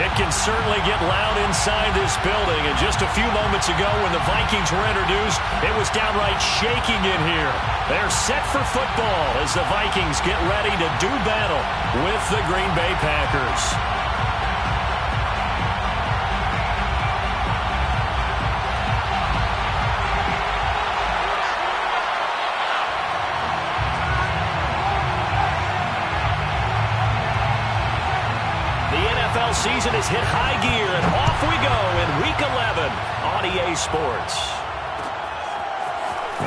It can certainly get loud inside this building. And just a few moments ago when the Vikings were introduced, it was downright shaking in here. They're set for football as the Vikings get ready to do battle with the Green Bay Packers. Season has hit high gear, and off we go in Week 11 on EA Sports.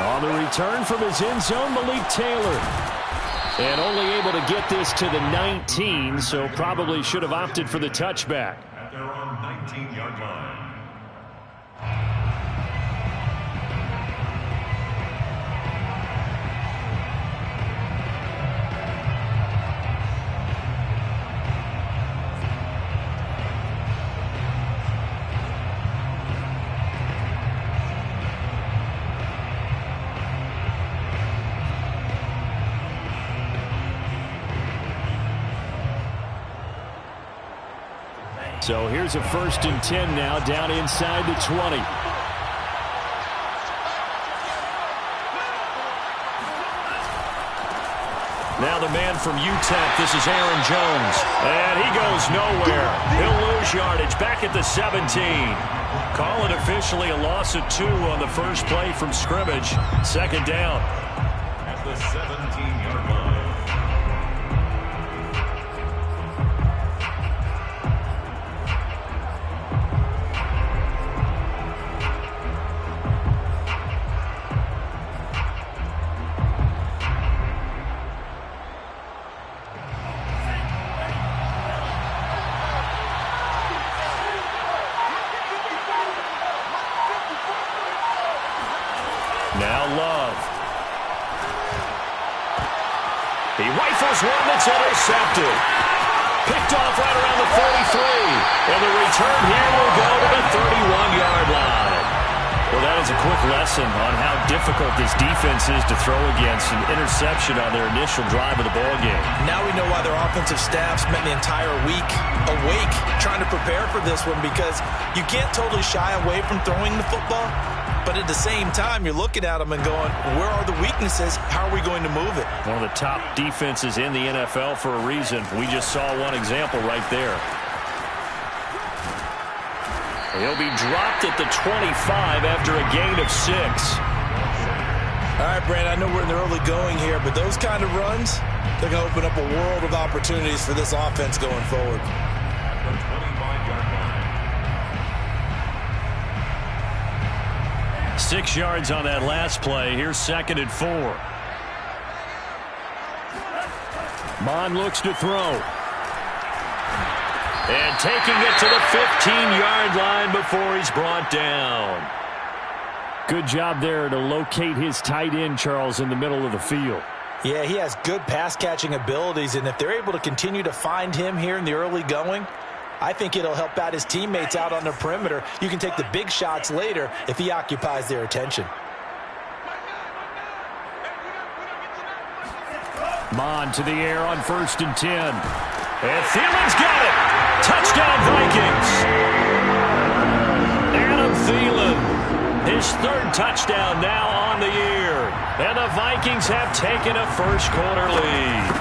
On the return from his end zone, Malik Taylor. And only able to get this to the 19, so probably should have opted for the touchback. At their own 19-yard line. So here's a 1st and 10 now, down inside the 20. Now the man from UTEP, this is Aaron Jones. And he goes nowhere. He'll lose yardage back at the 17. Call it officially a loss of 2 on the first play from scrimmage. 2nd down. At the 17-yard line. Now Love. He rifles one that's intercepted. Picked off right around the 33. And the return here will go to the 31-yard line. Well, that is a quick lesson on how difficult this defense is to throw against. An interception on their initial drive of the ballgame. Now we know why their offensive staff spent the entire week awake trying to prepare for this one, because you can't totally shy away from throwing the football. But at the same time, you're looking at them and going, where are the weaknesses? How are we going to move it? One of the top defenses in the NFL for a reason. We just saw one example right there. He'll be dropped at the 25 after a gain of 6. All right, Brandon, I know we're in the early going here, but those kind of runs, they're going to open up a world of opportunities for this offense going forward. 6 yards on that last play. Here's 2nd and 4. Mond looks to throw. And taking it to the 15-yard line before he's brought down. Good job there to locate his tight end, Charles, in the middle of the field. Yeah, he has good pass-catching abilities, and if they're able to continue to find him here in the early going, I think it'll help out his teammates out on the perimeter. You can take the big shots later if he occupies their attention. Mond to the air on 1st and 10. And Thielen's got it. Touchdown, Vikings. Adam Thielen, his 3rd touchdown now on the year. And the Vikings have taken a first-quarter lead.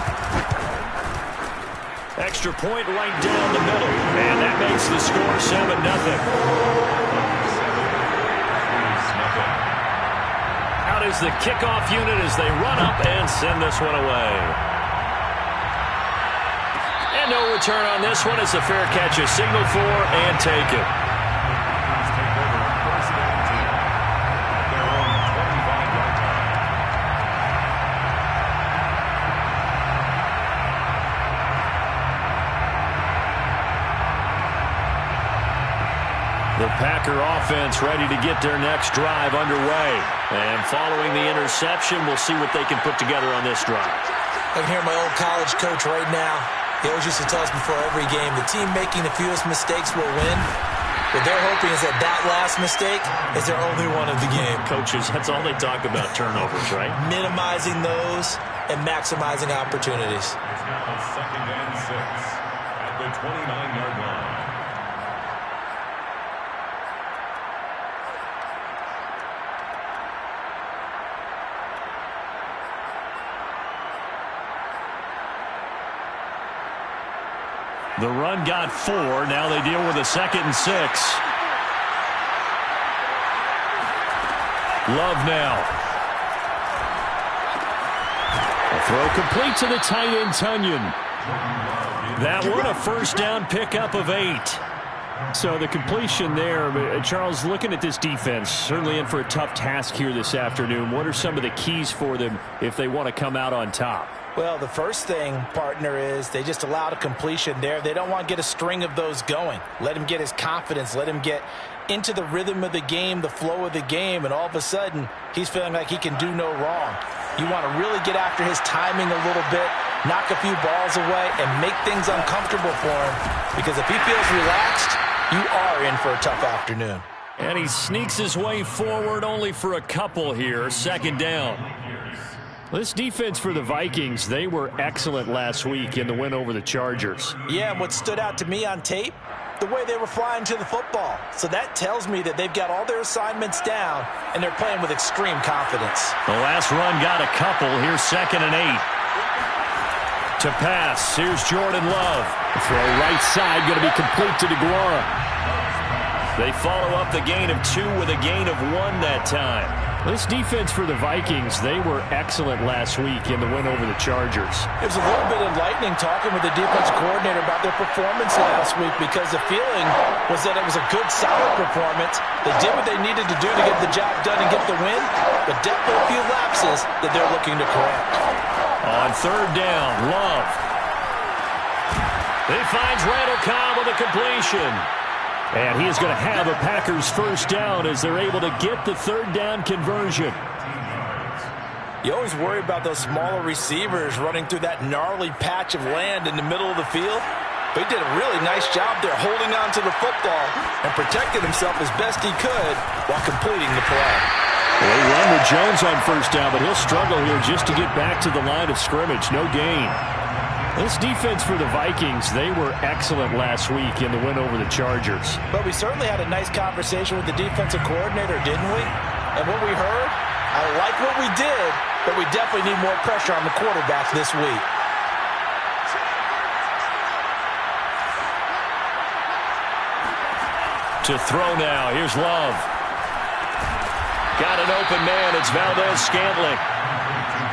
Extra point right down the middle. And that makes the score 7-0. Out is the kickoff unit as they run up and send this one away. And no return on this one as the fair catch is signaled for and taken. The Packer offense ready to get their next drive underway. And following the interception, we'll see what they can put together on this drive. I can hear my old college coach right now. He always used to tell us before every game, the team making the fewest mistakes will win. What they're hoping is that that last mistake is their only one of the game. Coaches, that's all they talk about, turnovers, right? Minimizing those and maximizing opportunities. It's now 2nd and 6 at the 29-yard line. The run got 4. Now they deal with a 2nd and 6. Love now. A throw complete to the tight end, Tunyon. That one a first down pickup of 8. So the completion there, Charles, looking at this defense, certainly in for a tough task here this afternoon. What are some of the keys for them if they want to come out on top? Well, the first thing, partner, is they just allowed a completion there. They don't want to get a string of those going. Let him get his confidence. Let him get into the rhythm of the game, the flow of the game, and all of a sudden, he's feeling like he can do no wrong. You want to really get after his timing a little bit, knock a few balls away, and make things uncomfortable for him. Because if he feels relaxed, you are in for a tough afternoon. And he sneaks his way forward only for a couple here. 2nd down. This defense for the Vikings, they were excellent last week in the win over the Chargers. Yeah, and what stood out to me on tape, the way they were flying to the football. So that tells me that they've got all their assignments down, and they're playing with extreme confidence. The last run got a couple. Here's 2nd and 8. To pass, here's Jordan Love. Throw right side, going to be complete to DeGuara. They follow up the gain of 2 with a gain of 1 that time. This defense for the Vikings, they were excellent last week in the win over the Chargers. It was a little bit enlightening talking with the defensive coordinator about their performance last week, because the feeling was that it was a good, solid performance. They did what they needed to do to get the job done and get the win, but definitely a few lapses that they're looking to correct. On 3rd down, Love. He finds Randall Cobb with a completion. And he is going to have a Packers first down as they're able to get the 3rd down conversion. You always worry about those smaller receivers running through that gnarly patch of land in the middle of the field. But he did a really nice job there holding on to the football and protecting himself as best he could while completing the play. Well, they run with Jones on first down, but he'll struggle here just to get back to the line of scrimmage. No gain. This defense for the Vikings, they were excellent last week in the win over the Chargers. But we certainly had a nice conversation with the defensive coordinator, didn't we? And what we heard, I like what we did, but we definitely need more pressure on the quarterback this week. To throw now, here's Love. Got an open man, it's Valdez-Scantling.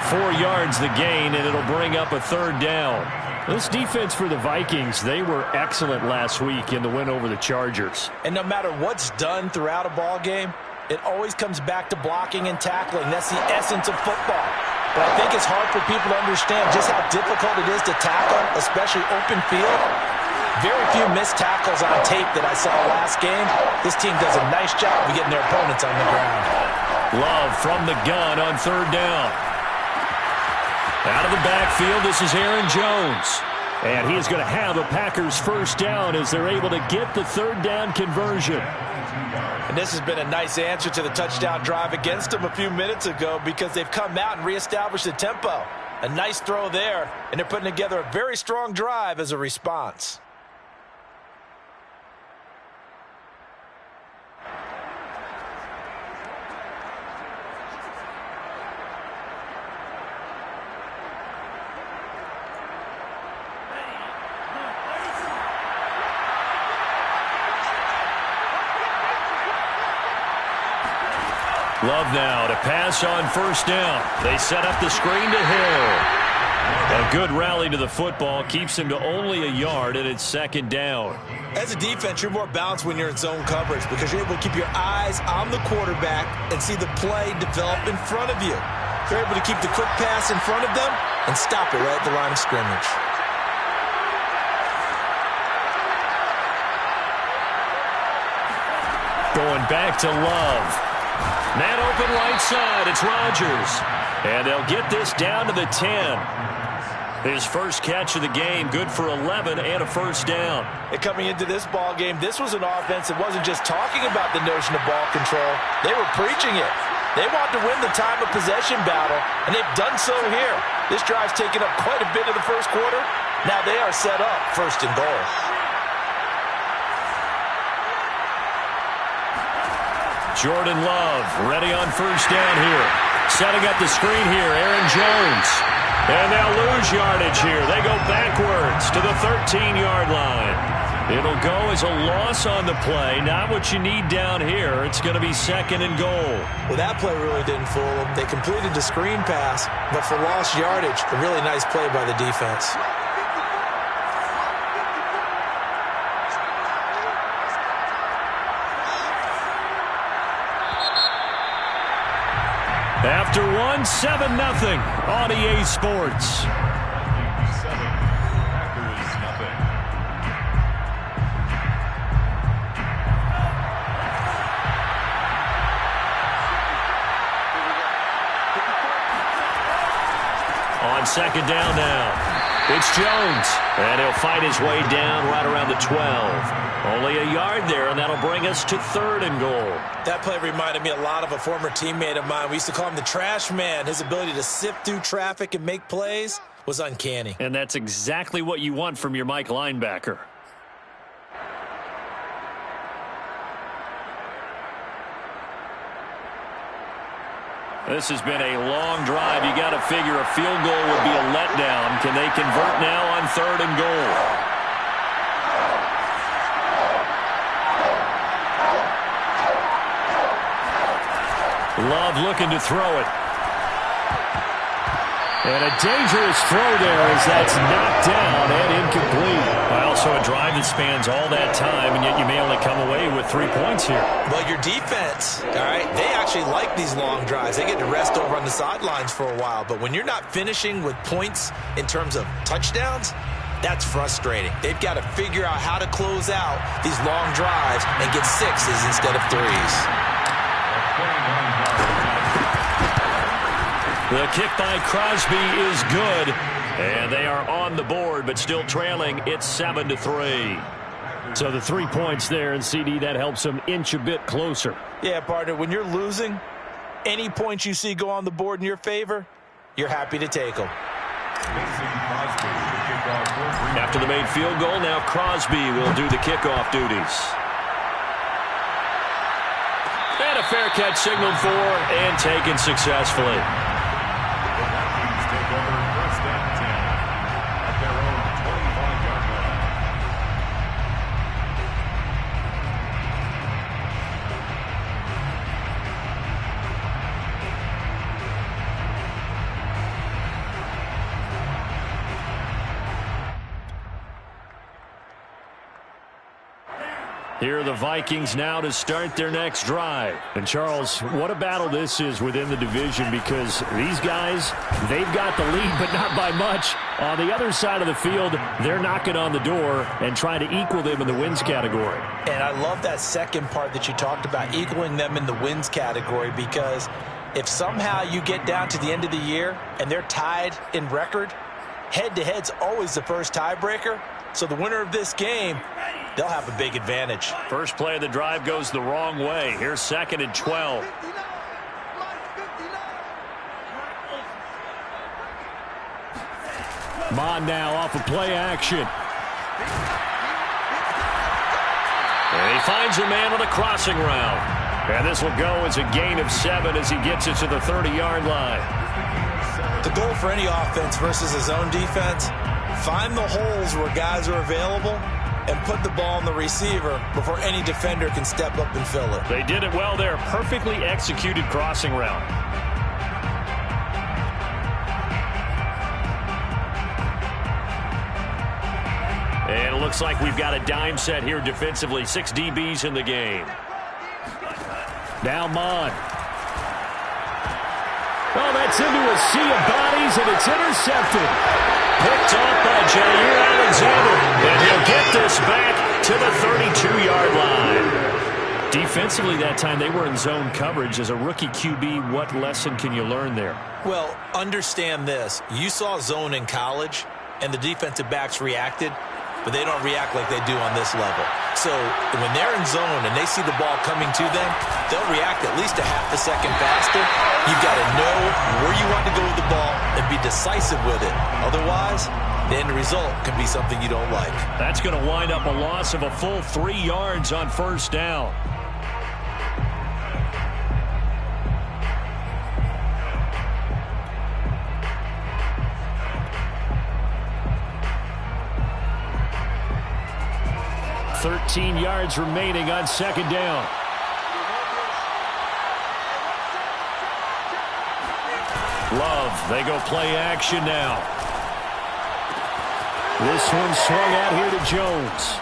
4 yards the gain, and it'll bring up a 3rd down. This defense for the Vikings, they were excellent last week in the win over the Chargers. And no matter what's done throughout a ball game, it always comes back to blocking and tackling. That's the essence of football. But I think it's hard for people to understand just how difficult it is to tackle, especially open field. Very few missed tackles on tape that I saw last game. This team does a nice job of getting their opponents on the ground. Love from the gun on 3rd down. Out of the backfield, this is Aaron Jones. And he is going to have a Packers first down as they're able to get the 3rd down conversion. And this has been a nice answer to the touchdown drive against them a few minutes ago, because they've come out and reestablished the tempo. A nice throw there, and they're putting together a very strong drive as a response. Love now to pass on first down. They set up the screen to Hill. A good rally to the football keeps him to only a yard, and it's 2nd down. As a defense, you're more balanced when you're in zone coverage, because you're able to keep your eyes on the quarterback and see the play develop in front of you. You're able to keep the quick pass in front of them and stop it right at the line of scrimmage. Going back to Love. Man open right side, it's Rodgers. And they'll get this down to the 10. His first catch of the game, good for 11 and a first down. And coming into this ball game, this was an offense that wasn't just talking about the notion of ball control. They were preaching it. They want to win the time of possession battle, and they've done so here. This drive's taken up quite a bit of the first quarter. Now they are set up 1st and goal. Jordan Love ready on first down here. Setting up the screen here, Aaron Jones. And they'll lose yardage here. They go backwards to the 13-yard line. It'll go as a loss on the play. Not what you need down here. It's going to be 2nd and goal. Well, that play really didn't fool them. They completed the screen pass, but for lost yardage, a really nice play by the defense. After one, 7-0 on EA Sports. On 2nd down now. It's Jones, and he'll fight his way down right around the 12. Only a yard there, and that'll bring us to 3rd and goal. That play reminded me a lot of a former teammate of mine. We used to call him the trash man. His ability to sift through traffic and make plays was uncanny. And that's exactly what you want from your Mike linebacker. This has been a long drive. You got to figure a field goal would be a letdown. Can they convert now on 3rd and goal? Love looking to throw it. And a dangerous throw there as that's knocked down and incomplete. Also a drive that spans all that time, and yet you may only come away with 3 points here. Well, your defense, all right, they actually like these long drives. They get to rest over on the sidelines for a while. But when you're not finishing with points in terms of touchdowns, that's frustrating. They've got to figure out how to close out these long drives and get 6s instead of 3s. The kick by Crosby is good, and they are on the board, but still trailing. It's 7-3. So the 3 points there, and CD, that helps them inch a bit closer. Yeah, partner, when you're losing, any points you see go on the board in your favor, you're happy to take them. After the made field goal, now Crosby will do the kickoff duties. And a fair catch signaled for and taken successfully. Here are the Vikings now to start their next drive. And, Charles, what a battle this is within the division, because these guys, they've got the lead, but not by much. On the other side of the field, they're knocking on the door and trying to equal them in the wins category. And I love that second part that you talked about, equaling them in the wins category, because if somehow you get down to the end of the year and they're tied in record, head-to-head's always the first tiebreaker. So the winner of this game, they'll have a big advantage. First play of the drive goes the wrong way. Here's 2nd and 12. Mon now off of play action. And he finds a man on a crossing route. And this will go as a gain of 7 as he gets it to the 30-yard line. The goal for any offense versus a zone defense, find the holes where guys are available and put the ball on the receiver before any defender can step up and fill it. They did it well there. Perfectly executed crossing route. And it looks like we've got a dime set here defensively. 6 DBs in the game. Now Mon. Oh, that's into a sea of bodies, and it's intercepted. Picked off by Jair Alexander. And he'll get this back to the 32-yard line. Defensively that time, they were in zone coverage. As a rookie QB, what lesson can you learn there? Well, understand this. You saw zone in college, and the defensive backs reacted, but they don't react like they do on this level. So when they're in zone and they see the ball coming to them, they'll react at least a half a second faster. You've got to know where you want to go with the ball and be decisive with it. Otherwise, the end result can be something you don't like. That's going to wind up a loss of a full 3 yards on first down. 13 yards remaining on second down. Love, they go play action now. This one swung out here to Jones.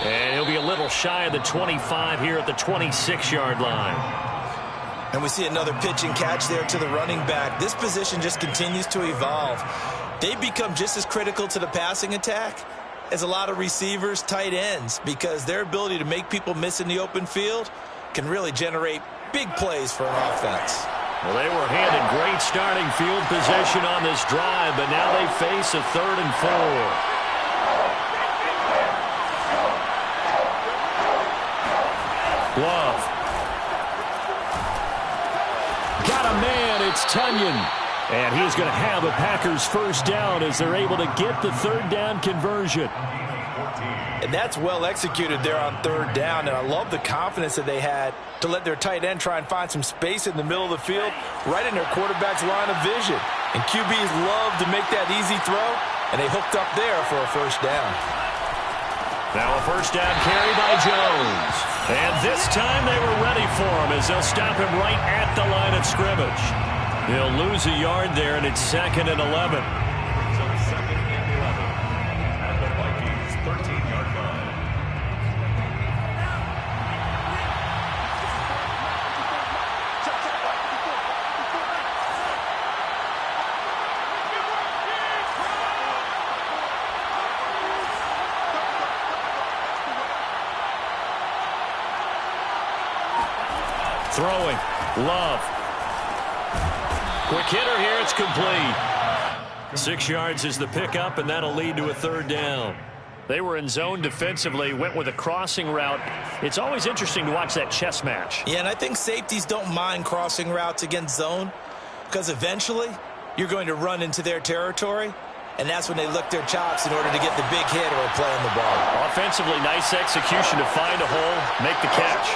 And he'll be a little shy of the 25 here at the 26-yard line. And we see another pitch and catch there to the running back. This position just continues to evolve. They become just as critical to the passing attack as a lot of receivers, tight ends, because their ability to make people miss in the open field can really generate big plays for an offense. Well, they were handed great starting field position on this drive, but now they face a 3rd and 4. Love. Got a man, it's Tunyon. And he's going to have a Packers first down as they're able to get the 3rd down conversion. And that's well executed there on 3rd down, and I love the confidence that they had to let their tight end try and find some space in the middle of the field, right in their quarterback's line of vision. And QBs love to make that easy throw, and they hooked up there for a first down. Now a first down carry by Jones. And this time they were ready for him as they'll stop him right at the line of scrimmage. He'll lose a yard there, and it's 2nd and 11. So 2nd and 11 at the Vikings 13-yard line. Throwing. Love. Quick hitter here. It's complete. 6 yards is the pickup, and that'll lead to a 3rd down. They were in zone defensively, went with a crossing route. It's always interesting to watch that chess match. Yeah, and I think safeties don't mind crossing routes against zone because eventually you're going to run into their territory, and that's when they lick their chops in order to get the big hit or a play on the ball. Offensively, nice execution to find a hole, make the catch.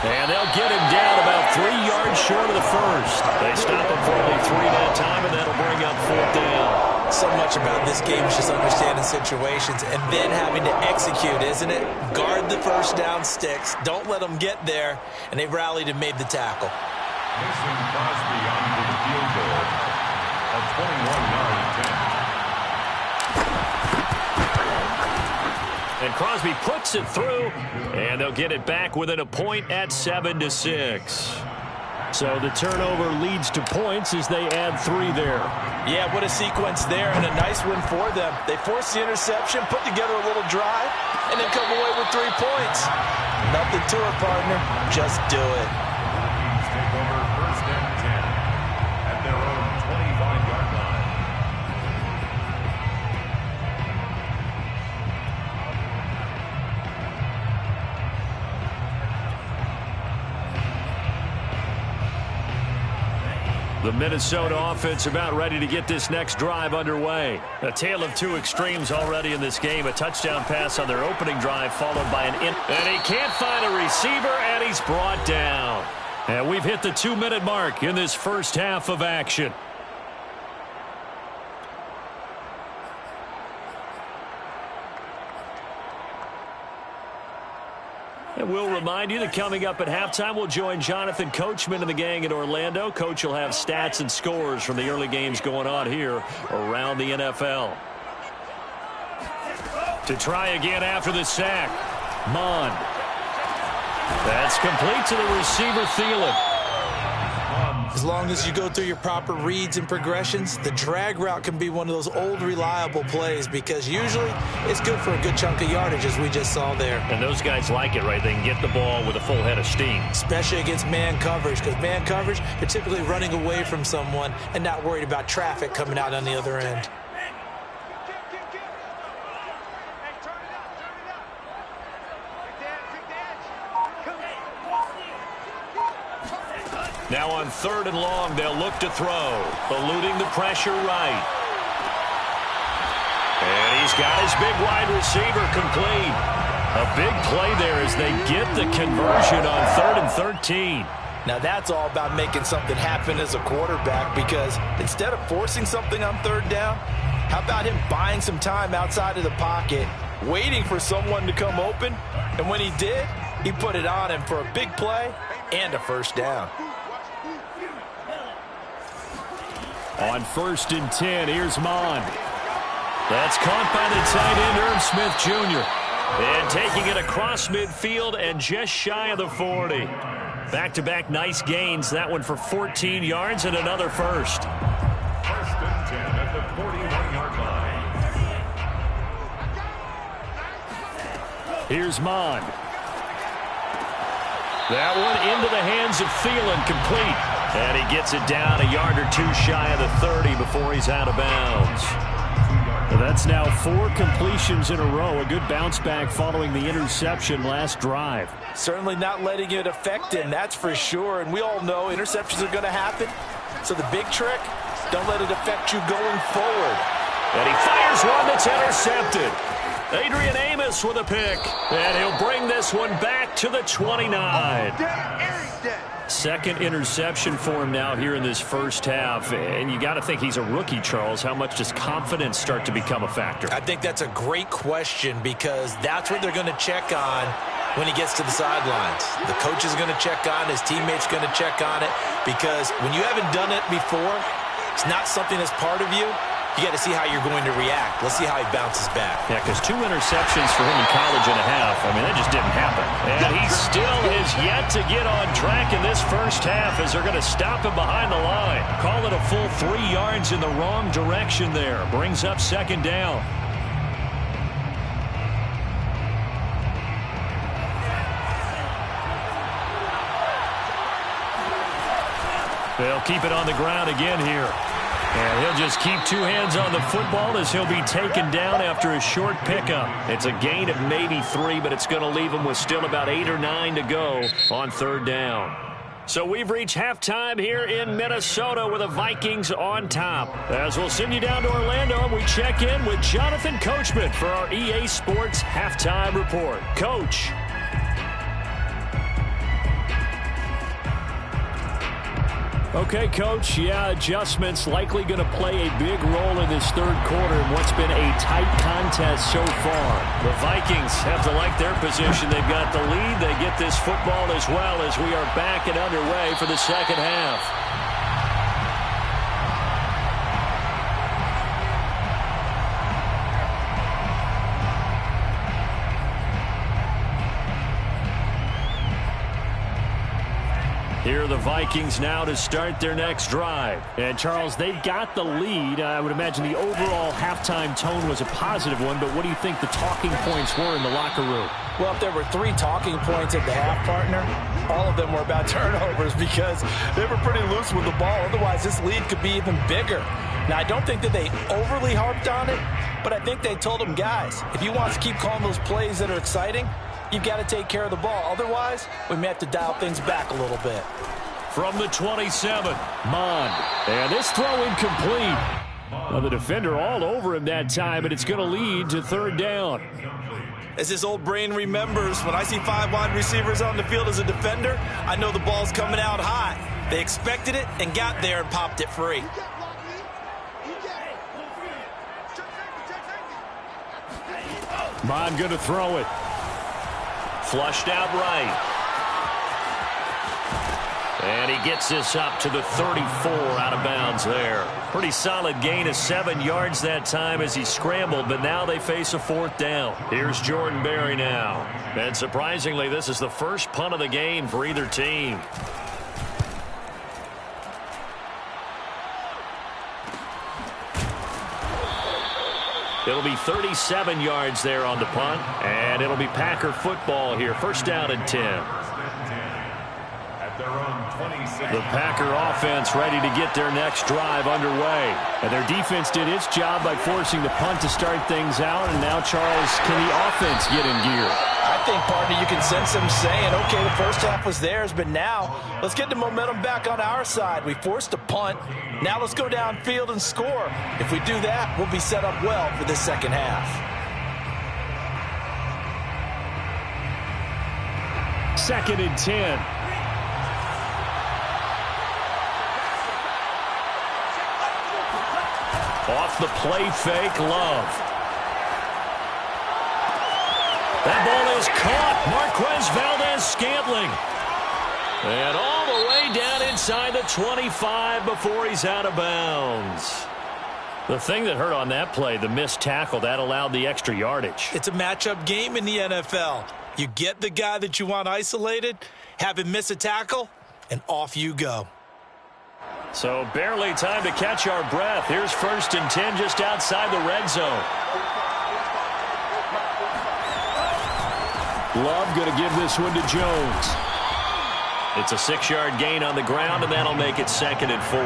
And they'll get him down about 3 yards short of the first. They stop him for only 3 that time, and that'll bring up 4th down. So much about this game is just understanding situations and then having to execute, isn't it? Guard the first down sticks. Don't let them get there. And they've rallied and made the tackle. Mason Crosby on the field goal. A 21-yard attempt. And Crosby puts it through, and they'll get it back within a point at 7-6. So the turnover leads to points as they add 3 there. Yeah, what a sequence there, and a nice win for them. They forced the interception, put together a little drive, and then come away with 3 points. Nothing to it, partner. Just do it. Vikings take over 1st and 10 at their own 25-yard line. The Minnesota offense about ready to get this next drive underway. A tale of 2 extremes already in this game. A touchdown pass on their opening drive followed by and he can't find a receiver, and he's brought down. And we've hit the 2-minute mark in this first half of action. And we'll remind you that coming up at halftime, we'll join Jonathan Coachman and the gang in Orlando. Coach will have stats and scores from the early games going on here around the NFL. To try again after the sack. Mond. That's complete to the receiver, Thielen. As long as you go through your proper reads and progressions, the drag route can be one of those old reliable plays because usually it's good for a good chunk of yardage as we just saw there. And those guys like it, right? They can get the ball with a full head of steam. Especially against man coverage because man coverage, they're typically running away from someone and not worried about traffic coming out on the other end. Now on 3rd and long, they'll look to throw, eluding the pressure right. And he's got his big wide receiver complete. A big play there as they get the conversion on 3rd and 13. Now that's all about making something happen as a quarterback, because instead of forcing something on 3rd down, how about him buying some time outside of the pocket, waiting for someone to come open, and when he did, he put it on him for a big play and a 1st down. On 1st and 10, here's Mond. That's caught by the tight end, Irv Smith Jr. And taking it across midfield and just shy of the 40. Back-to-back nice gains. That one for 14 yards and another 1st. 1st and 10 at the 41-yard line. Here's Mond. That one into the hands of Thielen, complete. And he gets it down a yard or 2 shy of the 30 before he's out of bounds. Well, that's now 4 completions in a row. A good bounce back following the interception last drive. Certainly not letting it affect him, that's for sure. And we all know interceptions are going to happen. So the big trick, don't let it affect you going forward. And he fires one that's intercepted. Adrian Amos with a pick. And he'll bring this one back to the 29. Second interception for him now here in this first half. And you got to think he's a rookie, Charles. How much does confidence start to become a factor? I think that's a great question, because that's what they're going to check on when he gets to the sidelines. The coach is going to check on, his teammates going to check on it, because when you haven't done it before, it's not something that's part of you. You got to see how you're going to react. Let's see how he bounces back. Yeah, because 2 interceptions for him in college and a half. I mean, that just didn't happen. And he still is yet to get on track in this first half, as they're going to stop him behind the line. Call it a full 3 yards in the wrong direction there. Brings up 2nd down. They'll keep it on the ground again here. And he'll just keep 2 hands on the football as he'll be taken down after a short pickup. It's a gain of maybe 3, but it's going to leave him with still about 8 or 9 to go on 3rd down. So we've reached halftime here in Minnesota with the Vikings on top. As we'll send you down to Orlando, and we check in with Jonathan Coachman for our EA Sports Halftime Report. Coach. Okay, Coach, yeah, adjustments likely going to play a big role in this 3rd quarter in what's been a tight contest so far. The Vikings have to like their position. They've got the lead. They get this football as well, as we are back and underway for the 2nd half. Here are the Vikings now to start their next drive. And, Charles, they've got the lead. I would imagine the overall halftime tone was a positive one, but what do you think the talking points were in the locker room? Well, if there were 3 talking points at the half, partner, all of them were about turnovers, because they were pretty loose with the ball. Otherwise, this lead could be even bigger. Now, I don't think that they overly harped on it, but I think they told them, guys, if you want to keep calling those plays that are exciting, you've got to take care of the ball. Otherwise, we may have to dial things back a little bit. From the 27, Mond. And this throw incomplete. Well, the defender all over him that time, and it's going to lead to 3rd down. As his old brain remembers, when I see 5 wide receivers on the field as a defender, I know the ball's coming out high. They expected it and got there and popped it free. Mond going to throw it. Flushed out right. And he gets this up to the 34, out of bounds there. Pretty solid gain of 7 yards that time as he scrambled, but now they face a 4th down. Here's Jordan Berry now. And surprisingly, this is the first punt of the game for either team. It'll be 37 yards there on the punt, and it'll be Packer football here. 1st down and 10. The Packer offense ready to get their next drive underway. And their defense did its job by forcing the punt to start things out. And now, Charles, can the offense get in gear? I think, partner, you can sense them saying, okay, the first half was theirs, but now let's get the momentum back on our side. We forced a punt. Now let's go downfield and score. If we do that, we'll be set up well for this 2nd half. 2nd and 10. Off the play fake, Love. That ball is caught. Marquez Valdes-Scantling. And all the way down inside the 25 before he's out of bounds. The thing that hurt on that play, the missed tackle, that allowed the extra yardage. It's a matchup game in the NFL. You get the guy that you want isolated, have him miss a tackle, and off you go. So barely time to catch our breath. Here's 1st and 10 just outside the red zone. Love going to give this one to Jones. It's a 6-yard gain on the ground, and that'll make it 2nd and 4.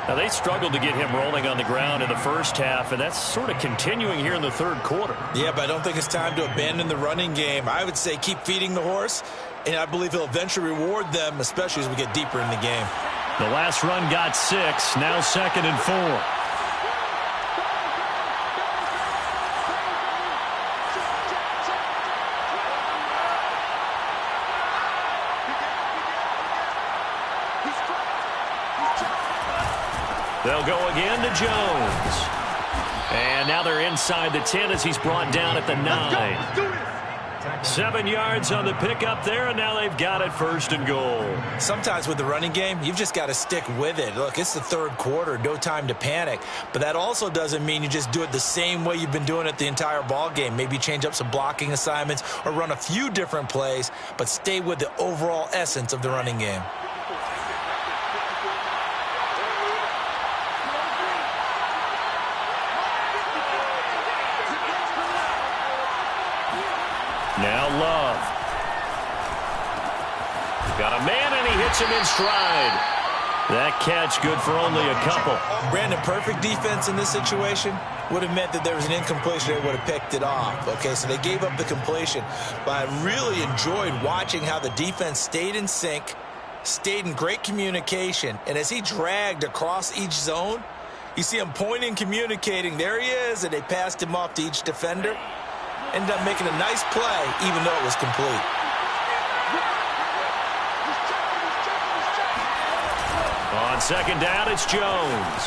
Now, they struggled to get him rolling on the ground in the first half, and that's sort of continuing here in the third quarter. Yeah, but I don't think it's time to abandon the running game. I would say keep feeding the horse, and I believe he'll eventually reward them, especially as we get deeper in the game. The last run got 6, now 2nd and 4. They'll go again to Jones. And now they're inside the 10 as he's brought down at the 9. 7 yards on the pickup there, and now they've got it 1st and goal. Sometimes with the running game, you've just got to stick with it. Look, it's the third quarter, no time to panic. But that also doesn't mean you just do it the same way you've been doing it the entire ball game. Maybe change up some blocking assignments or run a few different plays, but stay with the overall essence of the running game. Now Love. Got a man, and he hits him in stride. That catch good for only a couple. Brandon, perfect defense in this situation would have meant that there was an incompletion. They would have picked it off. Okay, so they gave up the completion. But I really enjoyed watching how the defense stayed in sync, stayed in great communication. And as he dragged across each zone, you see him pointing, communicating. There he is, and they passed him off to each defender. Ended up making a nice play, even though it was complete. On 2nd down, it's Jones.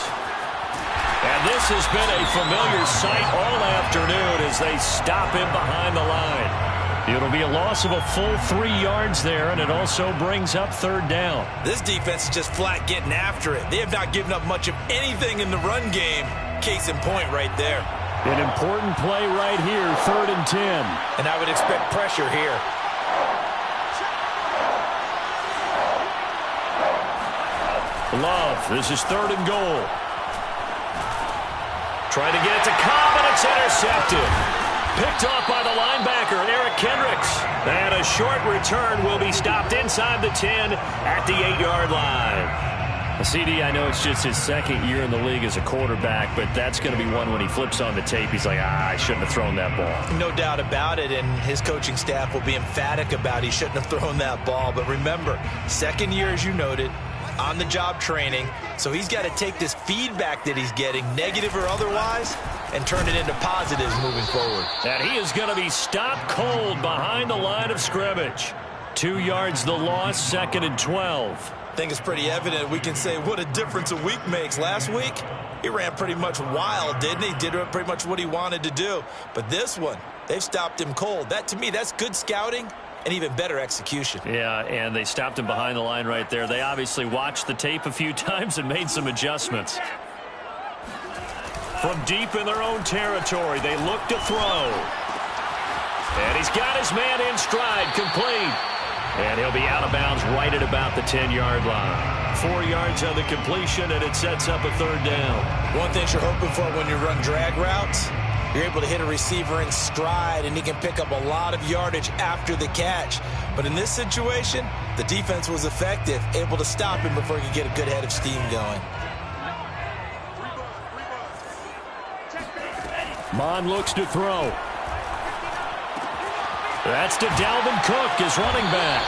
And this has been a familiar sight all afternoon as they stop him behind the line. It'll be a loss of a full 3 yards there, and it also brings up 3rd down. This defense is just flat getting after it. They have not given up much of anything in the run game. Case in point right there. An important play right here, 3rd and 10. And I would expect pressure here. Love, this is 3rd and goal. Trying to get it to Cobb, and it's intercepted. Picked off by the linebacker, Eric Kendricks. And a short return will be stopped inside the 10 at the 8-yard line. CD, I know it's just his 2nd year in the league as a quarterback, but that's going to be one when he flips on the tape, he's like, I shouldn't have thrown that ball. No doubt about it, and his coaching staff will be emphatic about he shouldn't have thrown that ball. But remember, 2nd year, as you noted, on-the-job training, so he's got to take this feedback that he's getting, negative or otherwise, and turn it into positives moving forward. And he is going to be stopped cold behind the line of scrimmage. 2 yards the loss, 2nd and 12. I think it's pretty evident. We can say what a difference a week makes. Last week, he ran pretty much wild, didn't he? Did pretty much what he wanted to do. But this one, they've stopped him cold. That, to me, that's good scouting and even better execution. Yeah, and they stopped him behind the line right there. They obviously watched the tape a few times and made some adjustments. From deep in their own territory, they look to throw. And he's got his man in stride, complete. And he'll be out of bounds right at about the 10-yard line. 4 yards on the completion, and it sets up a 3rd down. One thing you're hoping for when you run drag routes, you're able to hit a receiver in stride, and he can pick up a lot of yardage after the catch. But in this situation, the defense was effective, able to stop him before he could get a good head of steam going. Mond looks to throw. That's to Dalvin Cook, his running back.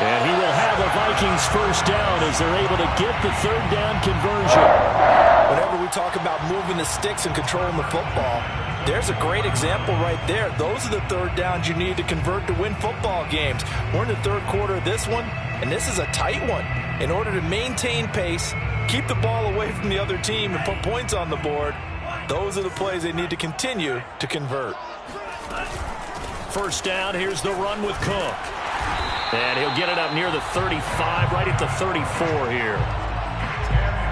And he will have a Vikings 1st down as they're able to get the 3rd down conversion. Whenever we talk about moving the sticks and controlling the football, There's a great example right there. Those are the third downs you need to convert to win football games. We're in the third quarter of this one, and this is a tight one. In order to maintain pace, keep the ball away from the other team, and put points on the board, those are the plays they need to continue to convert. First down, here's the run with Cook. And he'll get it up near the 35, right at the 34 here.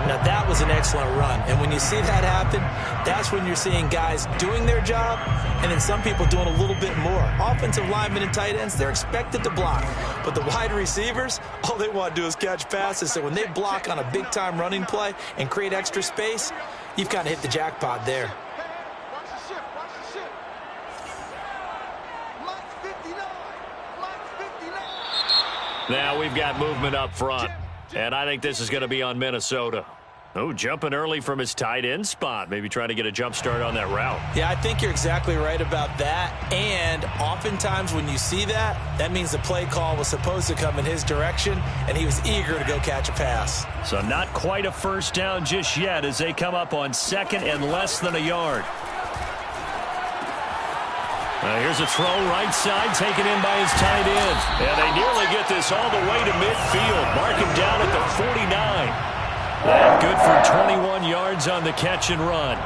Now, that was an excellent run. And when you see that happen, that's when you're seeing guys doing their job and then some people doing a little bit more. Offensive linemen and tight ends, they're expected to block. But the wide receivers, all they want to do is catch passes. So when they block on a big-time running play and create extra space, you've kind of hit the jackpot there. Now we've got movement up front. And I think this is going to be on Minnesota. Oh, jumping early from his tight end spot. Maybe trying to get a jump start on that route. Yeah, I think you're exactly right about that. And oftentimes when you see that, that means the play call was supposed to come in his direction, and he was eager to go catch a pass. So not quite a first down just yet as they come up on second and less than a yard. Here's a throw right side taken in by his tight end. And they nearly get this all the way to midfield. Mark him down at the 49. And good for 21 yards on the catch and run.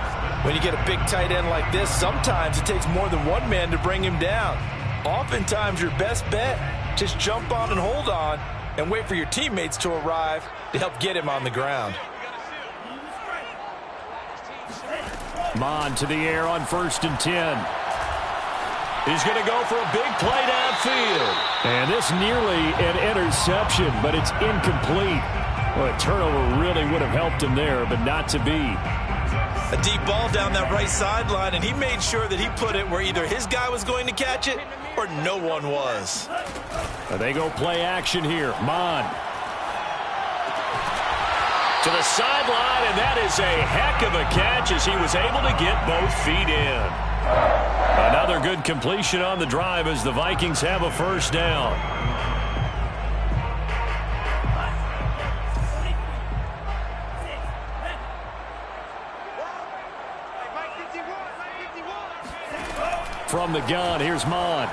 When you get a big tight end like this, sometimes it takes more than one man to bring him down. Oftentimes your best bet, just jump on and hold on and wait for your teammates to arrive to help get him on the ground. Mon to the air on 1st and 10. He's going to go for a big play downfield. And this nearly an interception, but it's incomplete. Well, a turnover really would have helped him there, but not to be. A deep ball down that right sideline, and he made sure that he put it where either his guy was going to catch it or no one was. They go play action here. Mon. To the sideline, and that is a heck of a catch as he was able to get both feet in. Another good completion on the drive as the Vikings have a first down. From the gun, here's Mon.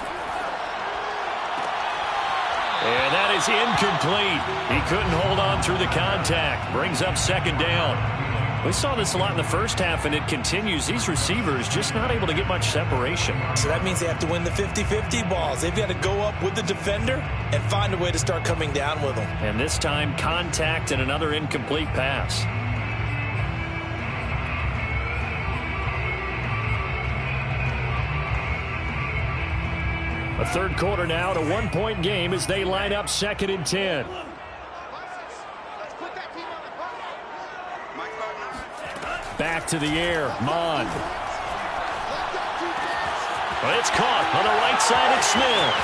And that is incomplete. He couldn't hold on through the contact. Brings up second down. We saw this a lot in the first half, and it continues. These receivers just not able to get much separation. So that means they have to win the 50-50 balls. They've got to go up with the defender and find a way to start coming down with them. And this time, contact and another incomplete pass. A third quarter now, to 1-point game as they line up 2nd and 10. Back to the air, Mon. Well, it's caught on the right side of Smith.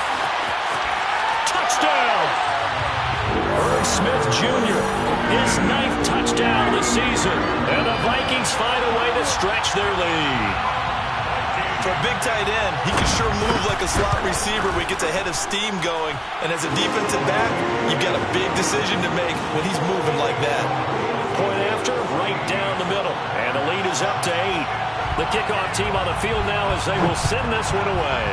Touchdown! Irv Smith Jr., his 9th touchdown of the season. And the Vikings find a way to stretch their lead. For a big tight end, he can sure move like a slot receiver when he gets a head of steam going. And as a defensive back, you've got a big decision to make when he's moving like that. Point after, right down the middle. And the lead is up to 8. The kickoff team on the field now as they will send this one away.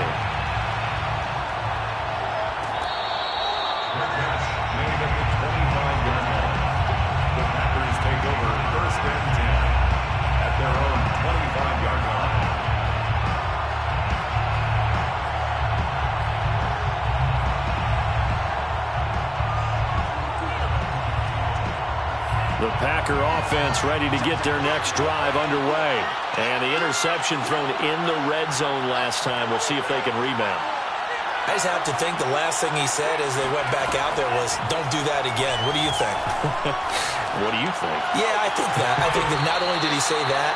Made at the 25-yard line. The Packers take over 1st and 10 at their own 25-yard line. The Packer offense ready to get their next drive underway. And the interception thrown in the red zone last time. We'll see if they can rebound. I just have to think the last thing he said as they went back out there was, don't do that again. What do you think? What do you think? Yeah, I think that. I think that not only did he say that,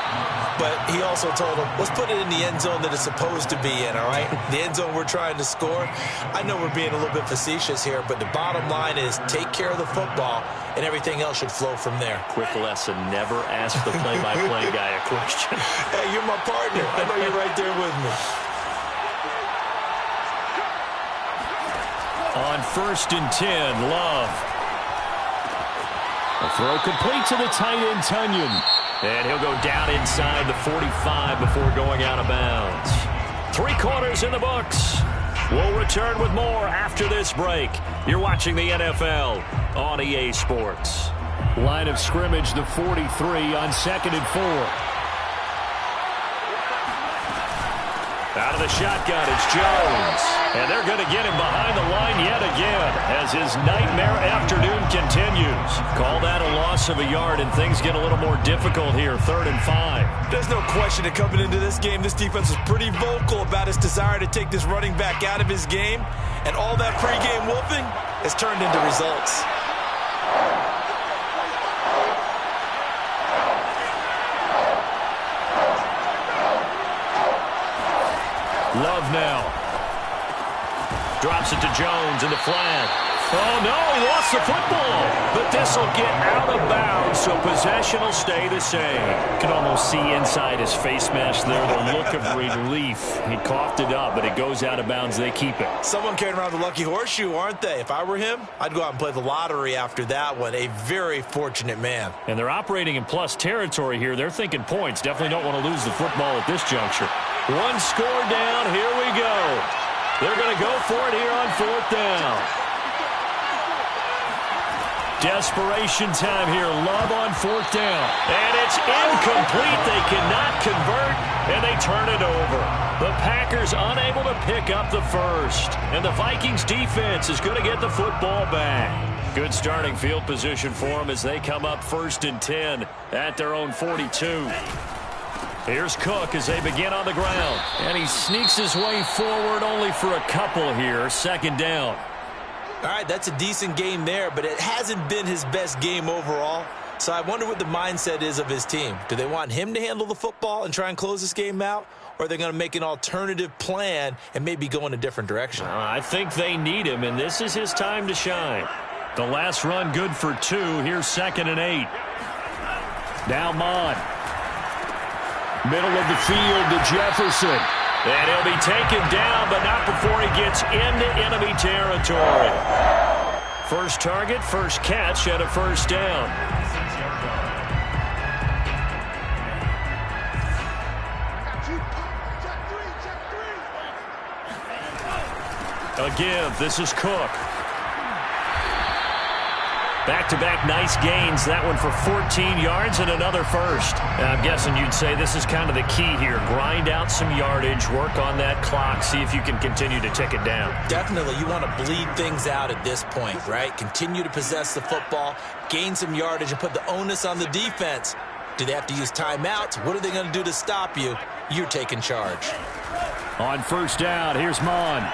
but he also told him, let's put it in the end zone that it's supposed to be in, all right? The end zone we're trying to score. I know we're being a little bit facetious here, but the bottom line is take care of the football, and everything else should flow from there. Quick lesson, never ask the play-by-play guy a question. Hey, you're my partner. I know you're right there with me. On 1st and 10, Love. A throw complete to the tight end, Tunyon. And he'll go down inside the 45 before going out of bounds. 3 quarters in the books. We'll return with more after this break. You're watching the NFL on EA Sports. Line of scrimmage, the 43 on 2nd and 4. Out of the shotgun, it's Jones. And they're going to get him behind the line yet again as his nightmare afternoon continues. Call that a loss of a yard, and things get a little more difficult here, 3rd and 5. There's no question that coming into this game, this defense was pretty vocal about its desire to take this running back out of his game. And all that pregame wolfing has turned into results. Love now. Drops it to Jones in the flat. Oh, no, he lost the football. But this will get out of bounds, so possession will stay the same. You can almost see inside his face mask there the look of relief. He coughed it up, but it goes out of bounds. They keep it. Someone carrying around the lucky horseshoe, aren't they? If I were him, I'd go out and play the lottery after that one. A very fortunate man. And they're operating in plus territory here. They're thinking points. Definitely don't want to lose the football at this juncture. 1 score down. Here we go. They're going to go for it here on 4th down. Desperation time here. Love on 4th down. And it's incomplete. They cannot convert, and they turn it over. The Packers unable to pick up the first. And the Vikings defense is going to get the football back. Good starting field position for them as they come up 1st and 10 at their own 42. Here's Cook as they begin on the ground. And he sneaks his way forward only for a couple here. 2nd down. All right, that's a decent game there, but it hasn't been his best game overall. So I wonder what the mindset is of his team. Do they want him to handle the football and try and close this game out? Or are they going to make an alternative plan and maybe go in a different direction? I think they need him, and this is his time to shine. The last run good for 2. Here's 2nd and 8. Now Mond. Middle of the field to Jefferson. And he'll be taken down, but not before he gets into enemy territory. First target, first catch, and a 1st down. Again, this is Cook. Back-to-back nice gains. That one for 14 yards and another first. I'm guessing you'd say this is kind of the key here. Grind out some yardage, work on that clock, see if you can continue to tick it down. Definitely. You want to bleed things out at this point, right? Continue to possess the football, gain some yardage, and put the onus on the defense. Do they have to use timeouts? What are they going to do to stop you? You're taking charge. On 1st down, here's Mond.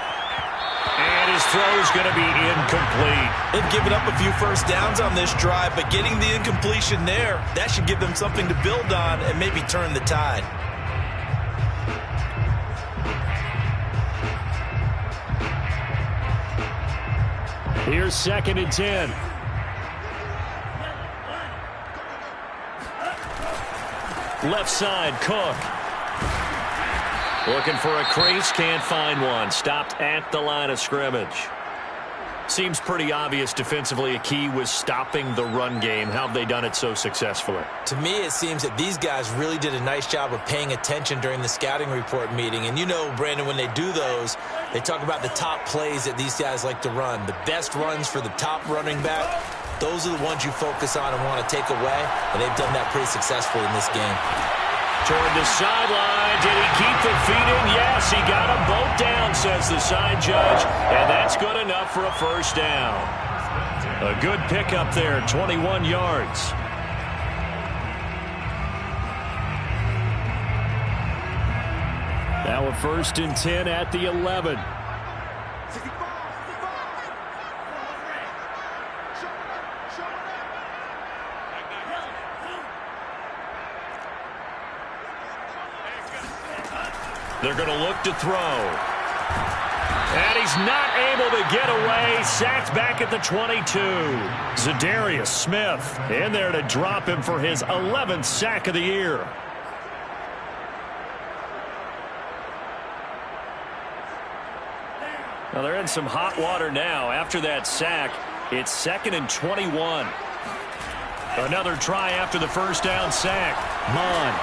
And his throw's going to be incomplete. They've given up a few first downs on this drive, but getting the incompletion there, that should give them something to build on and maybe turn the tide. Here's 2nd and 10. Left side, Cook. Looking for a crease, can't find one. Stopped at the line of scrimmage. Seems pretty obvious defensively a key was stopping the run game. How have they done it so successfully? To me, it seems that these guys really did a nice job of paying attention during the scouting report meeting. And you know, Brandon, when they do those, they talk about the top plays that these guys like to run. The best runs for the top running back, those are the ones you focus on and want to take away. And they've done that pretty successfully in this game. Toward the sideline. Did he keep the feet in? Yes, he got them both down, says the side judge. And that's good enough for a 1st down. A good pickup there, 21 yards. Now a 1st and 10 at the 11. They're going to look to throw. And he's not able to get away. Sacked back at the 22. Zadarius Smith in there to drop him for his 11th sack of the year. Well, they're in some hot water now. After that sack, it's 2nd and 21. Another try after the first down sack. Mond.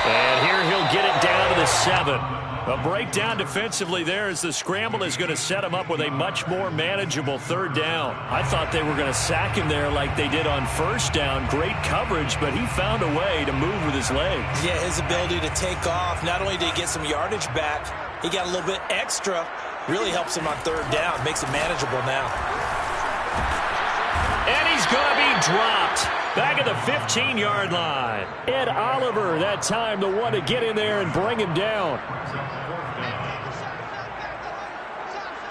And here he'll get it down to the 7. A breakdown defensively there as the scramble is going to set him up with a much more manageable third down. I thought they were going to sack him there like they did on first down. Great coverage, but he found a way to move with his legs. Yeah, his ability to take off, not only did he get some yardage back, he got a little bit extra. Really helps him on third down, makes it manageable now. And he's going to be dropped back at the 15-yard line. Ed Oliver, that time, the one to get in there and bring him down.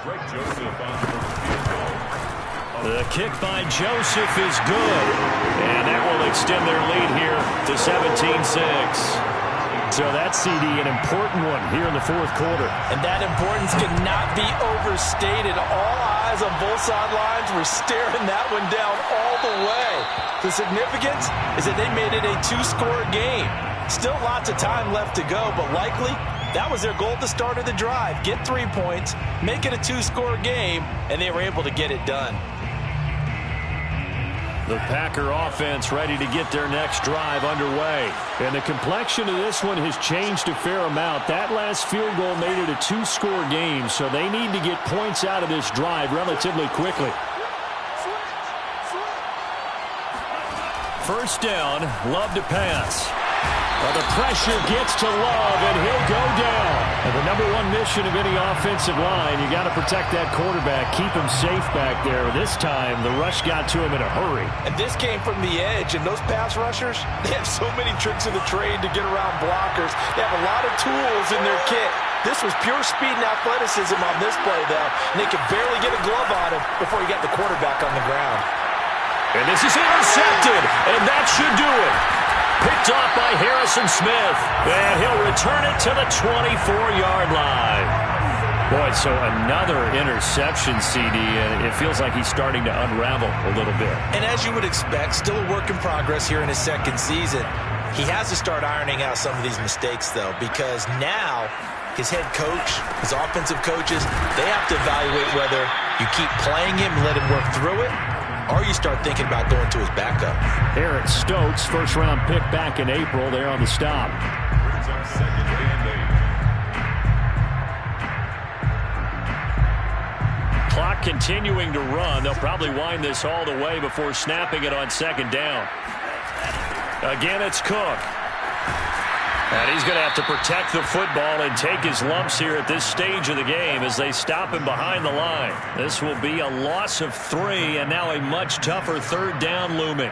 Greg Joseph on for the field goal. The kick by Joseph is good. And that will extend their lead here to 17-6. So that CD, an important one here in the fourth quarter. And that importance cannot be overstated. All eyes on both sidelines were staring that one down all the way. The significance is that they made it a two-score game. Still lots of time left to go, but likely that was their goal at the start of the drive. Get 3 points, make it a two-score game, and they were able to get it done. The Packer offense ready to get their next drive underway. And the complexion of this one has changed a fair amount. That last field goal made it a two-score game, so they need to get points out of this drive relatively quickly. First down, Love to pass. The pressure gets to Love, and he'll go down. And the number one mission of any offensive line, you got to protect that quarterback, keep him safe back there. This time, the rush got to him in a hurry. And this came from the edge, and those pass rushers, they have so many tricks of the trade to get around blockers. They have a lot of tools in their kit. This was pure speed and athleticism on this play, though, and they could barely get a glove on him before he got the quarterback on the ground. And this is intercepted, and that should do it. Picked off by Harrison Smith, and he'll return it to the 24-yard line. Boy, so another interception, CD, and it feels like he's starting to unravel a little bit. And as you would expect, still a work in progress here in his second season. He has to start ironing out some of these mistakes, though, because now his head coach, his offensive coaches, they have to evaluate whether you keep playing him and let him work through it, or you start thinking about going to his backup. Eric Stokes, first-round pick back in April, there on the stop. Brings up second and 8. Clock continuing to run. They'll probably wind this all the way before snapping it on second down. Again, it's Cook. And he's going to have to protect the football and take his lumps here at this stage of the game as they stop him behind the line. This will be a loss of 3, and now a much tougher third down looming.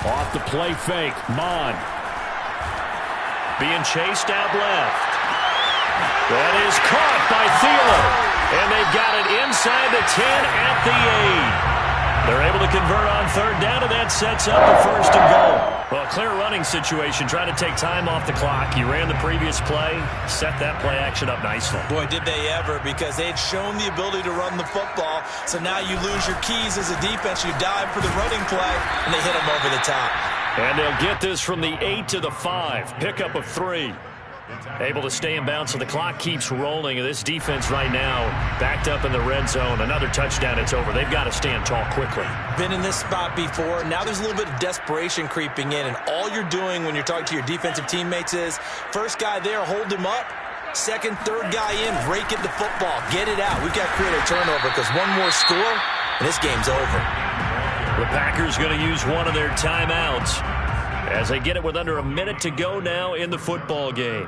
Off the play fake, Mond. Being chased out left. That is caught by Thielen. And they've got it inside the 10 at the 8. They're able to convert on third down, and that sets up the first and goal. Well, clear running situation, trying to take time off the clock. He ran the previous play, set that play action up nicely. Boy, did they ever, because they had shown the ability to run the football. So now you lose your keys as a defense. You dive for the running play, and they hit them over the top. And they'll get this from the 8 to the 5. Pickup of 3. Able to stay in bounds, so the clock keeps rolling. And this defense right now backed up in the red zone. Another touchdown, it's over. They've got to stand tall quickly. Been in this spot before. Now there's a little bit of desperation creeping in. And all you're doing when you're talking to your defensive teammates is, first guy there, hold him up. Second, third guy in, rake at the football. Get it out. We've got to create a turnover because one more score, and this game's over. The Packers going to use one of their timeouts as they get it with under a minute to go now in the football game.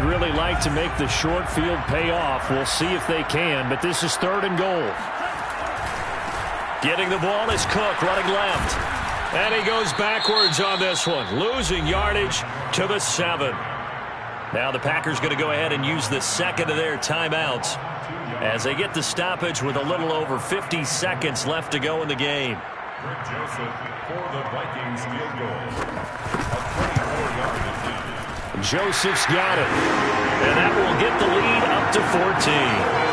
really like to make the short field pay off. We'll see if they can, but this is 3rd and goal. Getting the ball is Cook running left. And he goes backwards on this one, losing yardage to the 7. Now the Packers going to go ahead and use the second of their timeouts as they get the stoppage with a little over 50 seconds left to go in the game. Greg Joseph for the Vikings field goal. A 24-yard attempt. Joseph's got it. And that will get the lead up to 14.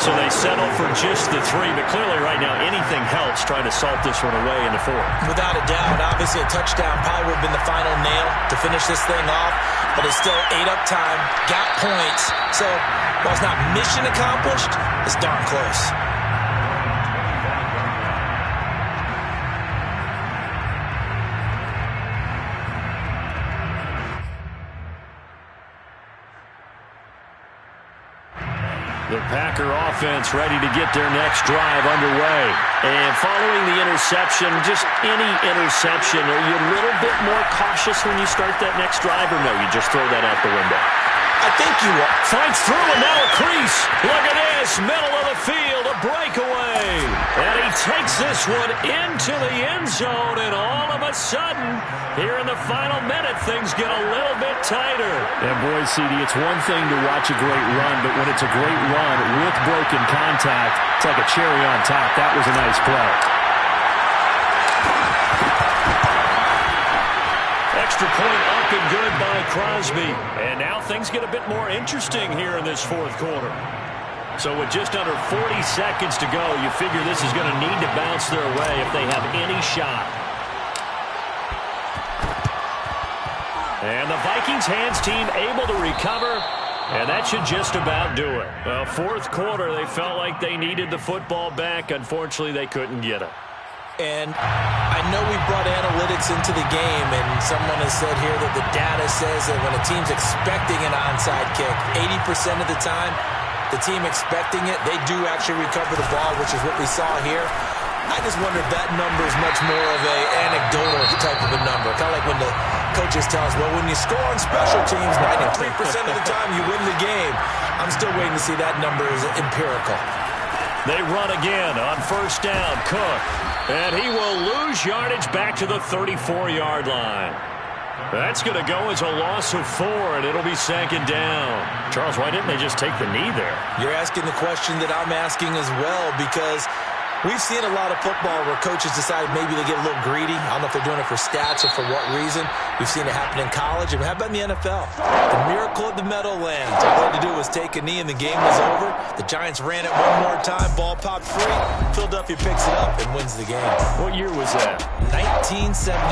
So they settle for just the 3, but clearly right now anything helps trying to salt this one away in the 4th. Without a doubt, obviously a touchdown probably would have been the final nail to finish this thing off, but it's still ate up time, got points. So while it's not mission accomplished, it's darn close. The Packer offense ready to get their next drive underway. And following the interception, just any interception, are you a little bit more cautious when you start that next drive, or no, you just throw that out the window? I think you are. Finds through and now a crease. Look at this, middle of the field, a breakaway. And he takes this one into the end zone, and all of a sudden, here in the final minute, things get a little bit tighter. And boy, CD, it's one thing to watch a great run, but when it's a great run with broken contact, it's like a cherry on top. That was a nice play. Extra point up and good by Crosby. And now things get a bit more interesting here in this 4th quarter. So with just under 40 seconds to go, you figure this is going to need to bounce their way if they have any shot. And the Vikings hands team able to recover, and that should just about do it. Well, 4th quarter, they felt like they needed the football back. Unfortunately, they couldn't get it. And I know we brought analytics into the game, and someone has said here that the data says that when a team's expecting an onside kick, 80% of the time, the team expecting it, they do actually recover the ball, which is what we saw here. I just wonder if that number is much more of a anecdotal type of a number. Kind of like when the coaches tell us, well, when you score on special teams, 93% of the time you win the game. I'm still waiting to see that number is empirical. They run again on 1st down. Cook. And he will lose yardage back to the 34-yard line. That's going to go as a loss of 4, and it'll be 2nd down. Charles, why didn't they just take the knee there? You're asking the question that I'm asking as well, because we've seen a lot of football where coaches decide maybe they get a little greedy. I don't know if they're doing it for stats or for what reason. We've seen it happen in college. And how about in the NFL? The miracle of the Meadowlands. All they had to do was take a knee and the game was over. The Giants ran it one more time. Ball popped free. Philadelphia picks it up and wins the game. What year was that? 1978.